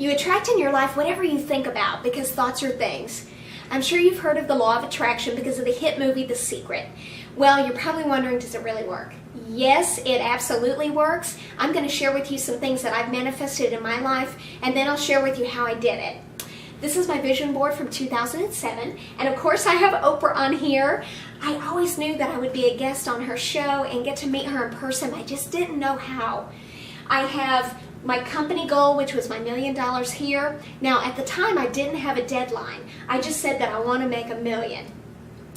You attract in your life whatever you think about because thoughts are things. I'm sure you've heard of the law of attraction because of the hit movie The Secret. Well, you're probably wondering, does it really work? Yes, it absolutely works. I'm going to share with you some things that I've manifested in my life, and then I'll share with you how I did it. This is my vision board from 2007, and of course I have Oprah on here. I always knew that I would be a guest on her show and get to meet her in person. I just didn't know how. I have my company goal, which was my $1 million here. Now, at the time, I didn't have a deadline. I just said that I want to make $1 million.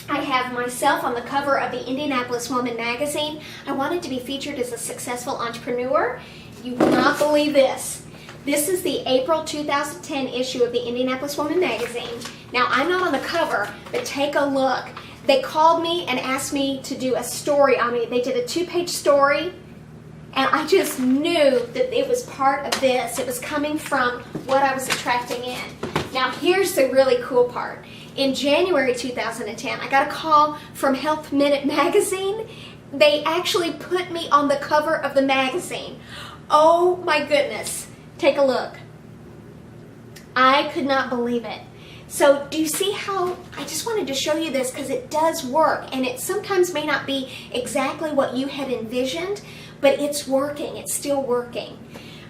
I have myself on the cover of the Indianapolis Woman magazine. I wanted to be featured as a successful entrepreneur. You will not believe this. This is the April 2010 issue of the Indianapolis Woman magazine. Now, I'm not on the cover, but take a look. They called me and asked me to do a story on me. They did a 2-page story, and I just knew that it was part of this. It was coming from what I was attracting in. Now, here's the really cool part. In January 2010, I got a call from Health Minute magazine. They actually put me on the cover of the magazine. Oh my goodness. Take a look. I could not believe it. So do you see how, I just wanted to show you this because it does work, and it sometimes may not be exactly what you had envisioned, but it's working. It's still working.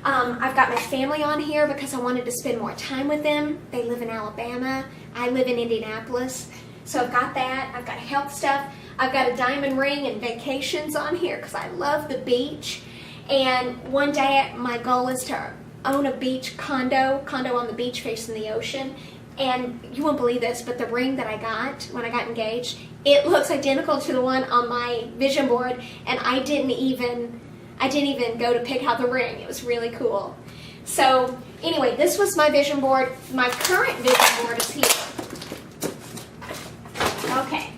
I've got my family on here because I wanted to spend more time with them. They live in Alabama. I live in Indianapolis. So I've got that. I've got health stuff. I've got a diamond ring and vacations on here because I love the beach. And one day my goal is to own a beach condo on the beach facing the ocean. And you won't believe this, but the ring that I got when I got engaged, it looks identical to the one on my vision board, and I didn't even go to pick out the ring. It was really cool. So anyway, this was my vision board. My current vision board is here. Okay,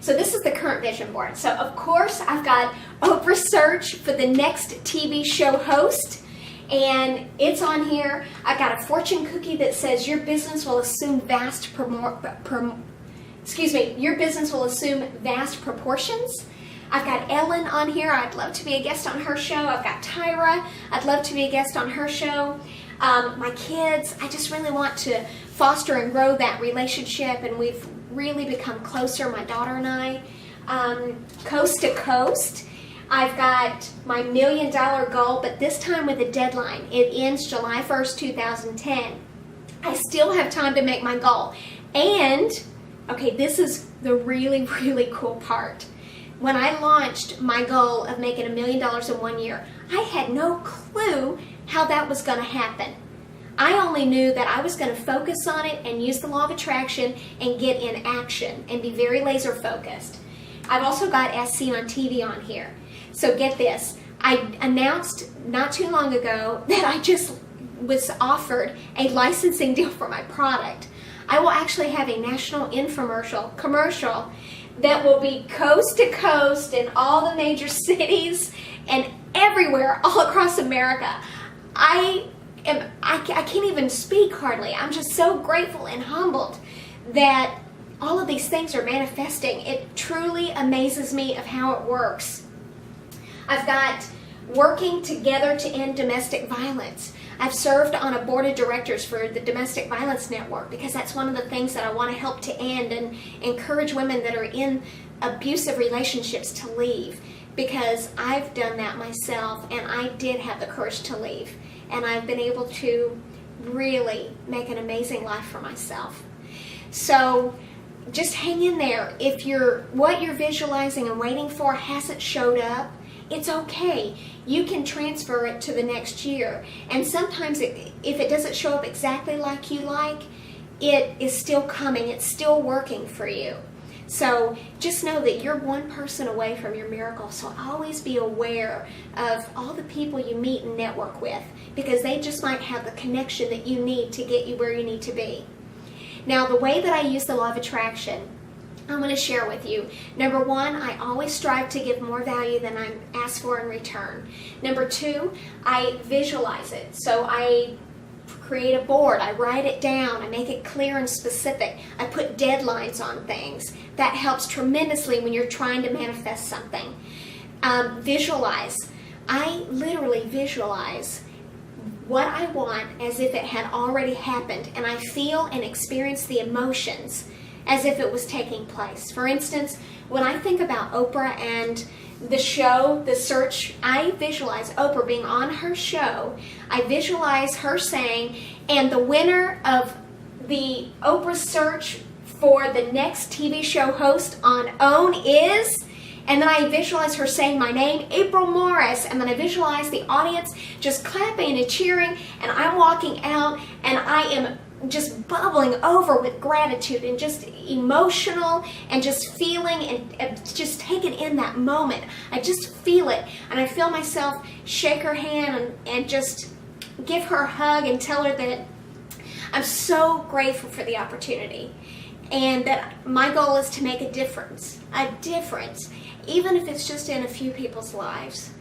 so this is the current vision board. So of course I've got Oprah's search for the next TV show host, and it's on here. I've got a fortune cookie that says your business will assume vast proportions. I've got Ellen on here. I'd love to be a guest on her show. I've got Tyra. I'd love to be a guest on her show. My kids, I just really want to foster and grow that relationship, and we've really become closer, my daughter and I. Coast to coast. I've got my $1 million goal, but this time with a deadline. It ends July 1st, 2010. I still have time to make my goal. And, okay, this is the really, really cool part. When I launched my goal of making $1 million in 1 year, I had no clue how that was going to happen. I only knew that I was going to focus on it and use the law of attraction and get in action and be very laser focused. I've also got SC on TV on here. So get this, I announced not too long ago that I just was offered a licensing deal for my product. I will actually have a national commercial that will be coast to coast in all the major cities and everywhere all across America. I can't even speak hardly. I'm just so grateful and humbled that all of these things are manifesting. It truly amazes me of how it works. I've got working together to end domestic violence. I've served on a board of directors for the Domestic Violence Network because that's one of the things that I want to help to end and encourage women that are in abusive relationships to leave, because I've done that myself and I did have the courage to leave, and I've been able to really make an amazing life for myself. So just hang in there. If what you're visualizing and waiting for hasn't showed up, it's okay. You can transfer it to the next year. And sometimes if it doesn't show up exactly like you like, it is still coming. It's still working for you. So just know that you're one person away from your miracle. So always be aware of all the people you meet and network with, because they just might have the connection that you need to get you where you need to be. Now, the way that I use the law of attraction, I'm going to share with you. Number one, I always strive to give more value than I ask for in return. Number two, I visualize it. So I create a board, I write it down, I make it clear and specific. I put deadlines on things. That helps tremendously when you're trying to manifest something. Visualize. I literally visualize what I want as if it had already happened, and I feel and experience the emotions as if it was taking place. For instance, when I think about Oprah and the show, The Search, I visualize Oprah being on her show. I visualize her saying, and the winner of the Oprah Search for the next TV show host on OWN is, and then I visualize her saying my name, April Morris, and then I visualize the audience just clapping and cheering, and I'm walking out, and I am just bubbling over with gratitude and just emotional and just feeling and just taken in that moment. I just feel it, and I feel myself shake her hand and just give her a hug and tell her that I'm so grateful for the opportunity, and that my goal is to make a difference, even if it's just in a few people's lives.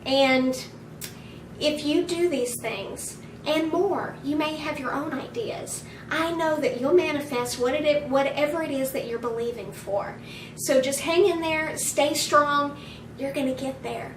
And if you do these things and more, you may have your own ideas. I know that you'll manifest whatever it is that you're believing for. So just hang in there, stay strong, you're going to get there.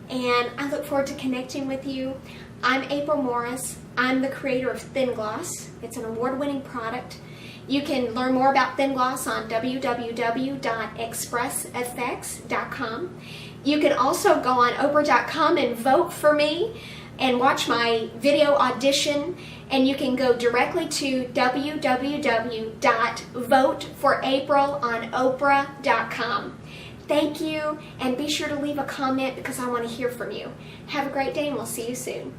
And I look forward to connecting with you. I'm April Morris. I'm the creator of Thin Gloss. It's an award-winning product. You can learn more about Thin Gloss on www.expressfx.com. You can also go on Oprah.com and vote for me and watch my video audition. And you can go directly to www.voteforapril.oprah.com. Thank you, and be sure to leave a comment because I want to hear from you. Have a great day, and we'll see you soon.